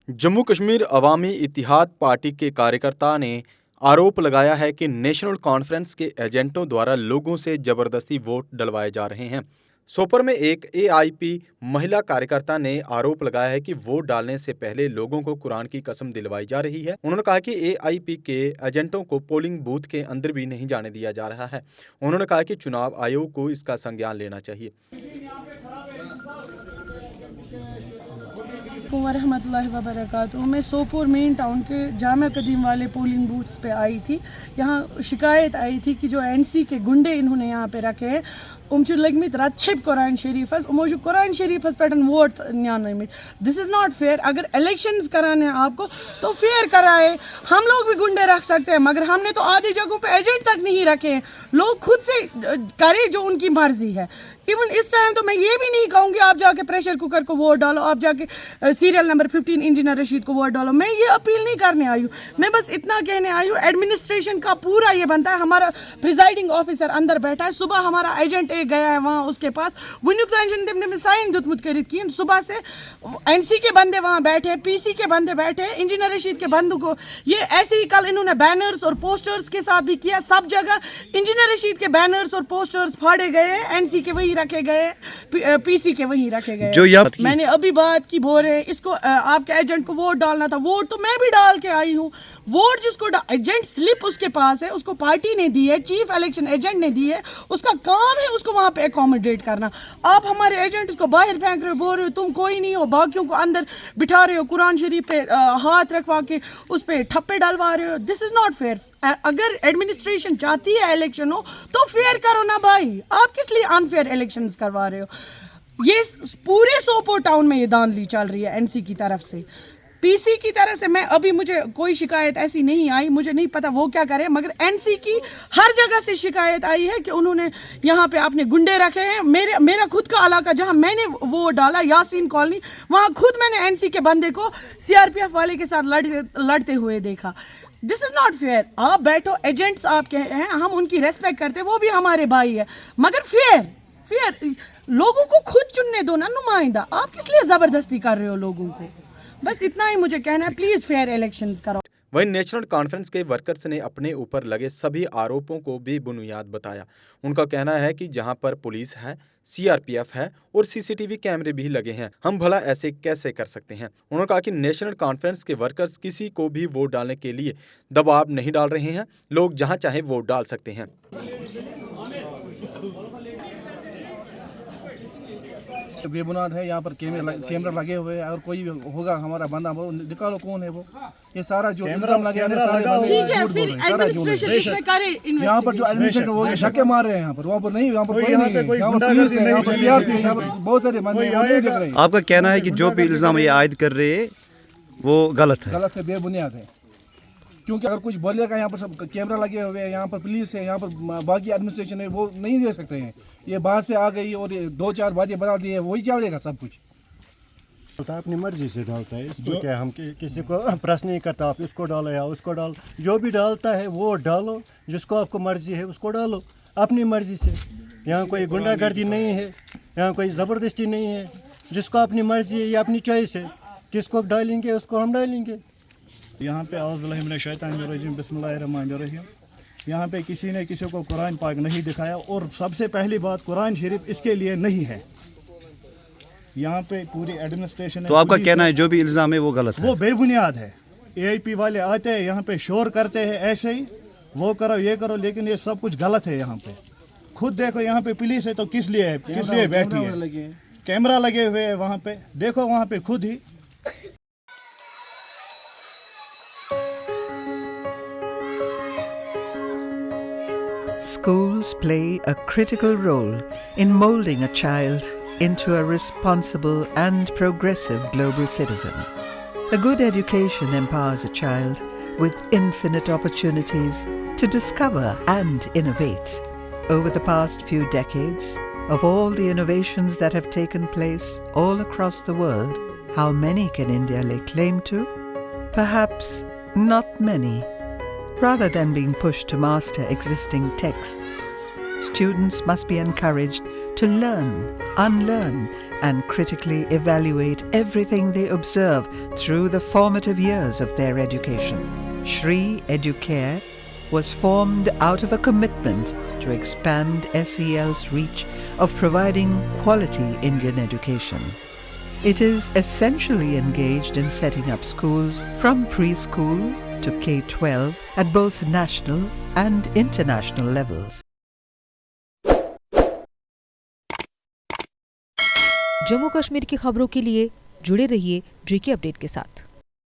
जम्मू कश्मीर अवामी इत्तेहाद party के कार्यकर्ता ने आरोप लगाया है कि नेशनल कॉन्फ्रेंस के एजेंटों द्वारा लोगों से जबरदस्ती वोट डलवाए जा रहे हैं। सोपर में एक एआईपी महिला कार्यकर्ता ने आरोप लगाया है कि वोट डालने से पहले लोगों को कुरान की कसम दिलवाई जा रही है। उन्होंने कहा कि एआईपी के एजेंटों को पोलिंग बूथ के अंदर भी नहीं जाने दिया जा रहा है। उन्होंने कहा कि चुनाव आयोग को इसका संज्ञान लेना चाहिए। वरहमतुल्लाहि वबरकातुहू। मैं सोपोर मेन टाउन के जामा कदीम वाले पोलिंग बूथ्स पे आई थी। यहाँ शिकायत आई थी कि जो एनसी के गुंडे इन्होंने यहाँ पे रखे हैं लगमित रच्छिप कुरान शरीफस कुरान शरीफस पे वोट न्यानमित। This is not fair. अगर इलेक्शंस कराने हैं आपको तो फेयर कराए। हम लोग भी गुंडे रख सकते हैं, मगर हमने तो आधी जगहों पे एजेंट तक नहीं रखे हैं। लोग खुद से करे जो उनकी मर्जी है। इवन इस टाइम तो मैं ये भी नहीं कहूँगी आप जाके प्रेशर कुकर को वोट डालो, आप जाके सीरियल नंबर 15 इंजीनियर रशीद को वोट डालो। मैं ये अपील नहीं करने आई हूँ। मैं बस इतना कहने आई हूँ, एडमिनिस्ट्रेशन का पूरा ये बनता है। हमारा प्रिजाइडिंग ऑफिसर अंदर बैठा है, सुबह हमारा एजेंट गया है वहाँ उसके पास साइन दुतमुत करित की। सुबह से एनसी के बंदे वहाँ बैठे, पीसी के बंदे बैठे, इंजीनियर रशीद के बंदों को ये ऐसे ही कल इन्होंने बैनर्स और पोस्टर्स के साथ भी किया। सब जगह इंजीनियर रशीद के बैनर्स और पोस्टर्स फाड़े गए, एनसी के वही रखे गए, पीसी के वही रखे गए। जो मैंने अभी बात की बोल रहे इसको आपके एजेंट को वोट डालना था। वोट तो मैं भी डाल के आई हूँ। वोट जिसको एजेंट स्लिप उसके पास है, उसको पार्टी ने दी है, चीफ इलेक्शन एजेंट ने दी है, उसका काम है उसको वहाँ पे अकोमोडेट करना। आप हमारे एजेंट को बाहर फेंक रहे हो, बोल रहे हो तुम कोई नहीं हो, बाकियों को अंदर बिठा रहे हो, कुरान शरीफ पे हाथ रखवा के उस पे ठप्पे डलवा रहे हो। This is not fair. अगर एडमिनिस्ट्रेशन चाहती है इलेक्शन हो तो फेयर करो ना भाई। आप किस लिए अनफेयर इलेक्शंस करवा रहे हो? ये पूरे सोपोर टाउन में ये धांधली चल रही है एनसी की तरफ से, पीसी की तरफ से। मैं अभी मुझे कोई शिकायत ऐसी नहीं आई, मुझे नहीं पता वो क्या करे, मगर एनसी की हर जगह से शिकायत आई है कि उन्होंने यहाँ पे अपने गुंडे रखे हैं। मेरा खुद का इलाका जहाँ मैंने वो डाला, यासीन कॉलोनी, वहाँ खुद मैंने एनसी के बंदे को सीआरपीएफ वाले के साथ लड़ते हुए देखा। This is not fair. आप बैठो, एजेंट्स आपके हैं, हम उनकी रेस्पेक्ट करते हैं, वो भी हमारे भाई है, मगर फेयर लोगों को खुद चुनने दो ना नुमाइंदा। आप किस लिए ज़बरदस्ती कर रहे हो लोगों को? बस इतना ही मुझे कहना है, प्लीज फेयर इलेक्शंस करो। वहीं नेशनल कॉन्फ्रेंस के वर्कर्स ने अपने ऊपर लगे सभी आरोपों को बेबुनियाद बताया। उनका कहना है कि जहां पर पुलिस है, सीआरपीएफ है और सीसीटीवी कैमरे भी लगे हैं, हम भला ऐसे कैसे कर सकते हैं। उन्होंने कहा कि नेशनल कॉन्फ्रेंस के वर्कर्स किसी को भी वोट डालने के लिए दबाव नहीं डाल रहे हैं, लोग जहां चाहे वोट डाल सकते हैं। बेबुनियाद है। यहाँ पर कैमरा लगे हुए हैं, अगर कोई भी होगा हमारा बंदा वो निकालो कौन है वो। ये सारा जो इंतजाम लगे हैं सारे यहाँ पर जो एडमिनिस्ट्रेशन वो छक्के मार रहे हैं। यहाँ पर वहाँ पर नहीं, यहाँ पर कोई नहीं है, यहाँ पर पुलिस है, यहाँ पर सीआरपी है, यहाँ पर बहुत सारे बंदे देख रहे हैं। आपका कहना है कि जो भी इल्जाम ये आयद कर रहे हैं वो गलत है, बेबुनियाद है। क्योंकि अगर कुछ बोलेगा, यहाँ पर सब कैमरा लगे हुए हैं, यहाँ पर पुलिस है, यहाँ पर बाकी एडमिनिस्ट्रेशन है, वो नहीं दे सकते हैं। ये बाहर से आ गई और 2-4 बातें बता दी है, वही चलेगा सब कुछ। होता अपनी मर्जी से डालता है, इसको क्या हम किसी को प्रेस नहीं करता आप इसको डालो या उसको डालो। जो भी डालता है वो डालो, जिसको आपको मर्जी है उसको डालो अपनी मर्जी से। यहाँ कोई गुंडागर्दी नहीं है, यहाँ कोई ज़बरदस्ती नहीं है। जिसको अपनी मर्जी है या अपनी चॉइस है, किसको डालेंगे उसको हम डालेंगे। यहाँ पे औज़ुबिल्लाहिमिनश्शैतानिर्रजीम बिस्मिल्लाहिर्रहमानिर्रहीम। यहाँ पे किसी ने किसी को कुरान पाक नहीं दिखाया, और सबसे पहली बात कुरान शरीफ इसके लिए नहीं है। यहाँ पे पूरी एडमिनिस्ट्रेशन तो आपका कहना है जो भी इल्ज़ाम है वो गलत है, वो बेबुनियाद है। एआईपी वाले आते हैं यहाँ पे शोर करते हैं ऐसे ही, वो करो ये करो, लेकिन ये सब कुछ गलत है। यहाँ पे खुद देखो, यहाँ पे पुलिस है तो किस लिए बैठी है? कैमरा लगे हुए है वहाँ पे, देखो वहाँ पे खुद ही। Schools play a critical role in molding a child into a responsible and progressive global citizen. A good education empowers a child with infinite opportunities to discover and innovate. Over the past few decades, of all the innovations that have taken place all across the world, how many can India lay claim to? Perhaps not many. Rather than being pushed to master existing texts, students must be encouraged to learn, unlearn, and critically evaluate everything they observe through the formative years of their education. Shri Educare was formed out of a commitment to expand SEL's reach of providing quality Indian education. It is essentially engaged in setting up schools from preschool to K-12 at both national and international levels. Jammu Kashmir की खबरों के लिए जुड़े रहिए GK update के साथ।